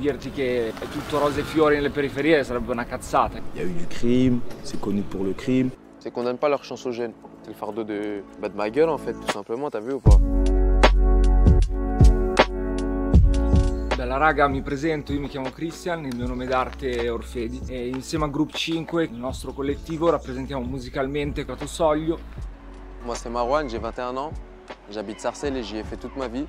Dirti che è tutto rose e fiori nelle periferie sarebbe una cazzata. Il y a eu du crime, c'est connu pour le crime. C'est qu'on n'aime pas leur chance aux jeunes. C'est le fardeau de ma gueule en fait, tout simplement, t'as vu ou pas? Bella raga, mi presento, io mi chiamo Christian, il mio nome d'arte è Orfedi e insieme a Group 5, il nostro collettivo, rappresentiamo musicalmente Gratosoglio. Moi c'est Marwan, j'ai 21 ans, j'habite Sarcelles et j'y ai fait toute ma vie.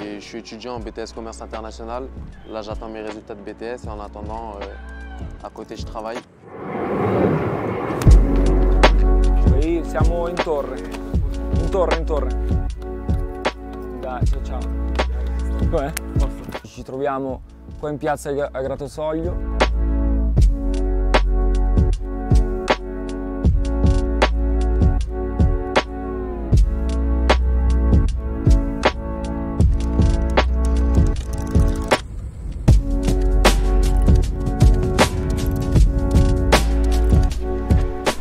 Et je suis étudiant en BTS Commerce International. Là j'attends mes résultats de BTS et en attendant, à côté je travaille. Qui siamo in torre. In torre. Dai, ciao. Com'è? Ci troviamo qua in piazza a Gratosoglio.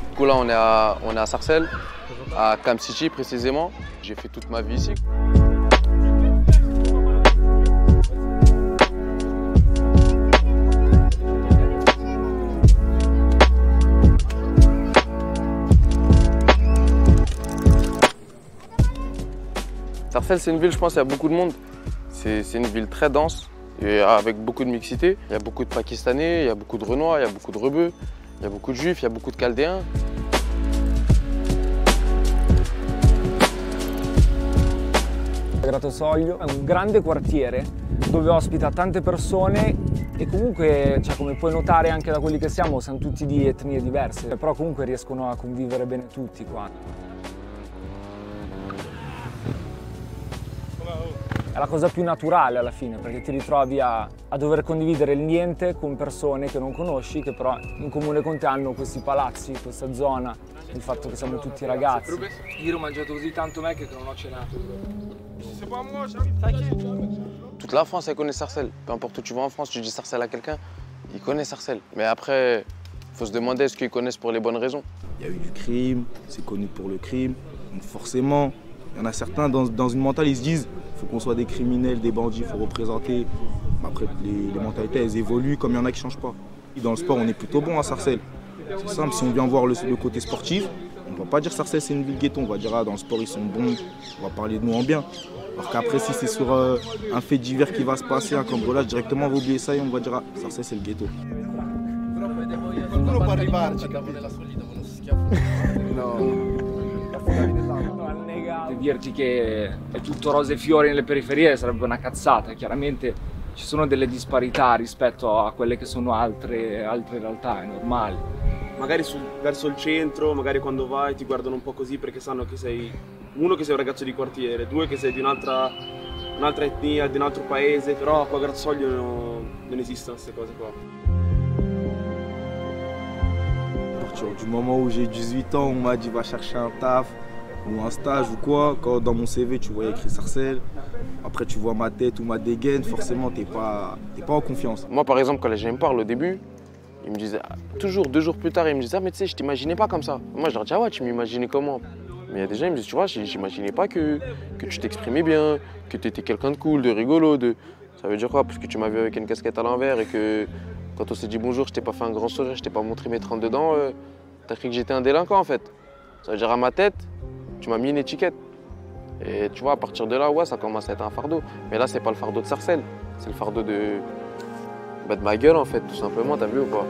Du coup là on est à Sarcelles, à Camp City précisément. J'ai fait toute ma vie ici. Sarcelles c'est une ville, je pense, il y a beaucoup de monde. C'est une ville très dense et avec beaucoup de mixité. Il y a beaucoup de Pakistanais, il y a beaucoup de Renois, il y a beaucoup de Rebeux, il y a beaucoup de Juifs, il y a beaucoup de Chaldéens. Gratosoglio è un grande quartiere dove ospita tante persone e comunque, come puoi notare anche da quelli che siamo tutti di etnie diverse, però comunque riescono a convivere bene tutti qua. È la cosa più naturale alla fine, perché ti ritrovi a dover condividere il niente con persone che non conosci, che però in comune con te hanno questi palazzi, questa zona, il fatto che siamo tutti ragazzi. Ieri ho mangiato così tanto Mac che non ho cenato. Toute la France, elle connaît Sarcelles. Peu importe où tu vas en France, tu dis Sarcelles à quelqu'un, il connaît Sarcelles. Mais après, il faut se demander est-ce qu'ils connaissent pour les bonnes raisons. Il y a eu du crime, c'est connu pour le crime. Donc forcément, il y en a certains dans une mentale, ils se disent il faut qu'on soit des criminels, des bandits, il faut représenter. Après, les mentalités, elles évoluent comme il y en a qui ne changent pas. Dans le sport, on est plutôt bon à Sarcelles. C'est simple, si on vient voir le côté sportif, on ne va pas dire Sarcelles c'est une ville ghetto, on va dire dans le sport ils sont bons, on va parler de nous en bien. Alors qu'après si c'est sur un fait divers qui va se passer, un cambriolage, directement on va oublier ça et on va dire Sarcelles c'est le ghetto. Dirti che è tutto rose e fiori nelle periferie sarebbe una cazzata, chiaramente ci sono delle disparità rispetto a quelle che sono altre realtà, è normale. Magari verso il centro, magari quando vai ti guardano un po' così perché sanno che sei uno che sei un ragazzo di quartiere, due che sei di un'altra etnia, di un altro paese, però qua a Gratosoglio non esistono queste cose qua. À partir du moment où j'ai 18 ans, on m'a dit va chercher un taf ou un stage ou quoi, quand dans mon CV tu vois écrit Sarcelles, après tu vois ma tête ou ma dégaine, forcément t'es pas en confiance. Moi par exemple quand les gens me parlent au début, ils me disaient, toujours 2 jours plus tard, ils me disaient ah mais tu sais je t'imaginais pas comme ça. Moi je leur dis ah ouais tu m'imaginais comment? Mais il y a des gens qui me disent tu vois j'imaginais pas que tu t'exprimais bien, que tu étais quelqu'un de cool, de rigolo, Ça veut dire quoi? Parce que tu m'as vu avec une casquette à l'envers et que quand on s'est dit bonjour je t'ai pas fait un grand sourire, je t'ai pas montré mes 32 dents, t'as cru que j'étais un délinquant en fait. Ça veut dire à ma tête, tu m'as mis une étiquette. Et tu vois, à partir de là, ouais, ça commence à être un fardeau. Mais là, c'est pas le fardeau de Sarcelles, c'est le fardeau de ma gueule, en fait, tout simplement, t'as vu ou pas?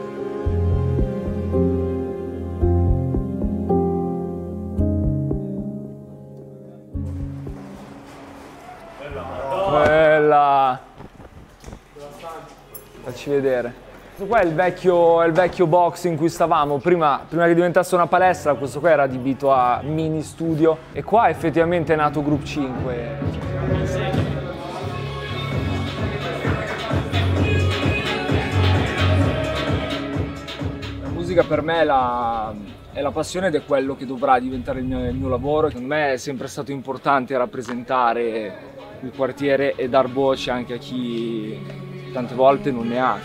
Bella! Facci vedere. Questo qua è il vecchio box in cui stavamo, prima che diventasse una palestra, questo qua era adibito a mini studio e qua effettivamente è nato Group 5. La musica per me è la passione ed è quello che dovrà diventare il mio lavoro. Secondo me è sempre stato importante rappresentare il quartiere e dar voce anche a chi tante volte non ne ha.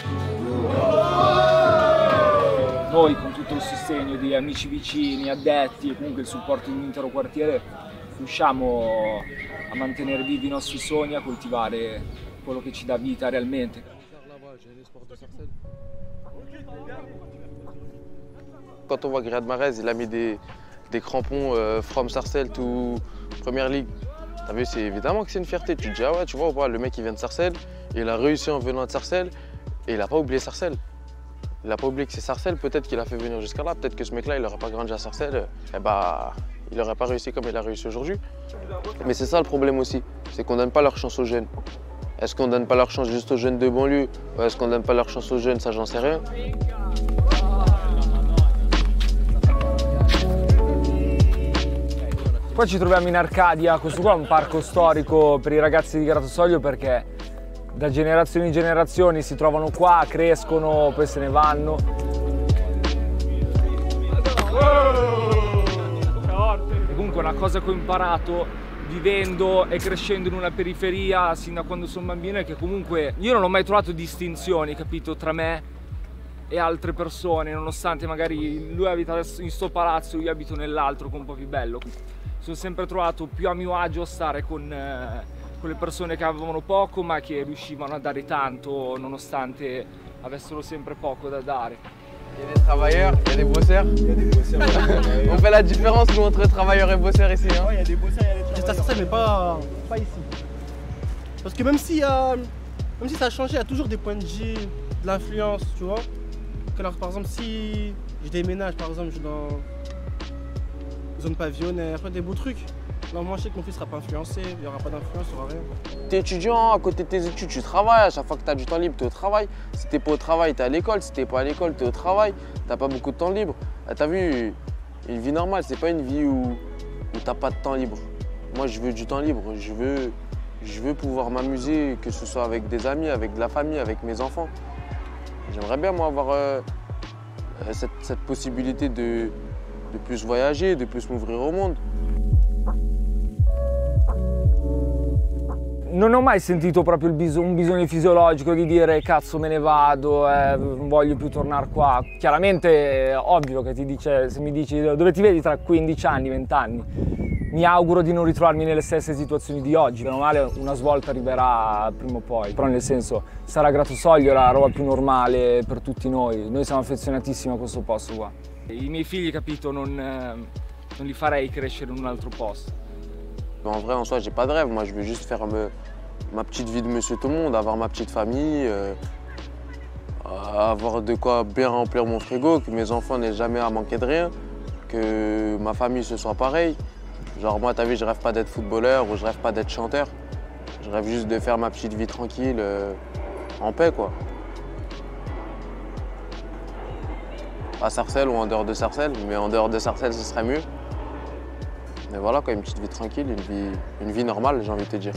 Noi con tutto il sostegno di amici vicini, addetti e comunque il supporto di un intero quartiere riusciamo a mantenere vivi i nostri sogni, a coltivare quello che ci dà vita realmente. Quand on voit que Riyad Mahrez, il a mis des crampons from Sarcelles to Première Ligue, t'as vu, c'est évidemment que c'est une fierté. Tu te dis, ah ouais, tu vois ou pas, le mec il vient de Sarcelles, il a réussi en venant de Sarcelles et il n'a pas oublié Sarcelles. Il n'a pas oublié que c'est Sarcelles, peut-être qu'il a fait venir jusqu'à là, peut-être que ce mec-là, il n'aurait pas grandi à Sarcelles, et bah, il n'aurait pas réussi comme il a réussi aujourd'hui. Mais c'est ça le problème aussi, c'est qu'on ne donne pas leur chance aux jeunes. Est-ce qu'on ne donne pas leur chance juste aux jeunes de banlieue ou est-ce qu'on ne donne pas leur chance aux jeunes, ça j'en sais rien. Qua ci troviamo in Arcadia, questo qua è un parco storico per i ragazzi di Gratosoglio perché da generazioni in generazioni si trovano qua, crescono, poi se ne vanno. E comunque una cosa che ho imparato vivendo e crescendo in una periferia sin da quando sono bambino è che comunque io non ho mai trovato distinzioni, capito, tra me e altre persone, nonostante magari lui abita in sto palazzo, io abito nell'altro che è un po' più bello. Sono sempre trovato più a mio agio a stare con le persone che avevano poco ma che riuscivano a dare tanto nonostante avessero sempre poco da dare. Il y a des travailleurs, il y a des bosseurs. On fait la différence nous entre travailleurs et bosseurs ici. Hein. Ouais, il y a des bosseurs, il y a des travailleurs. J'étais à Sarcelles mais pas ici. Parce que même si ça a changé, il y a toujours des points de G, de l'influence, tu vois. Alors, par exemple, si je déménage, par exemple, je suis dans zone pavillonnaire, des beaux trucs. Là, moi, je sais que mon fils ne sera pas influencé, il n'y aura pas d'influence, il n'y aura rien. Tu es étudiant, à côté de tes études, tu travailles. À chaque fois que tu as du temps libre, tu es au travail. Si tu n'es pas au travail, tu es à l'école. Si tu n'es pas à l'école, tu es au travail. Tu n'as pas beaucoup de temps libre. Tu as vu, une vie normale, c'est pas une vie où tu n'as pas de temps libre. Moi, je veux du temps libre. Je veux pouvoir m'amuser, que ce soit avec des amis, avec de la famille, avec mes enfants. J'aimerais bien, moi, avoir cette possibilité de plus voyager, de plus m'ouvrir au monde. Non ho mai sentito proprio un bisogno fisiologico di dire cazzo me ne vado, non voglio più tornare qua. Chiaramente è ovvio che ti dice, se mi dici dove ti vedi tra 15 anni, 20 anni, mi auguro di non ritrovarmi nelle stesse situazioni di oggi. Meno male una svolta arriverà prima o poi, però nel senso stare a Gratosoglio è la roba più normale per tutti noi. Noi siamo affezionatissimi a questo posto qua. I miei figli, capito, non li farei crescere in un altro posto. En vrai, en soi, j'ai pas de rêve. Moi, je veux juste faire ma petite vie de monsieur tout le monde, avoir ma petite famille, avoir de quoi bien remplir mon frigo, que mes enfants n'aient jamais à manquer de rien, que ma famille ce soit pareil. Genre moi, t'as vu, je rêve pas d'être footballeur ou je rêve pas d'être chanteur. Je rêve juste de faire ma petite vie tranquille, en paix, quoi. À Sarcelles ou en dehors de Sarcelles, mais en dehors de Sarcelles, ce serait mieux. Mais voilà, quoi, une petite vie tranquille, une vie normale, j'ai envie de te dire.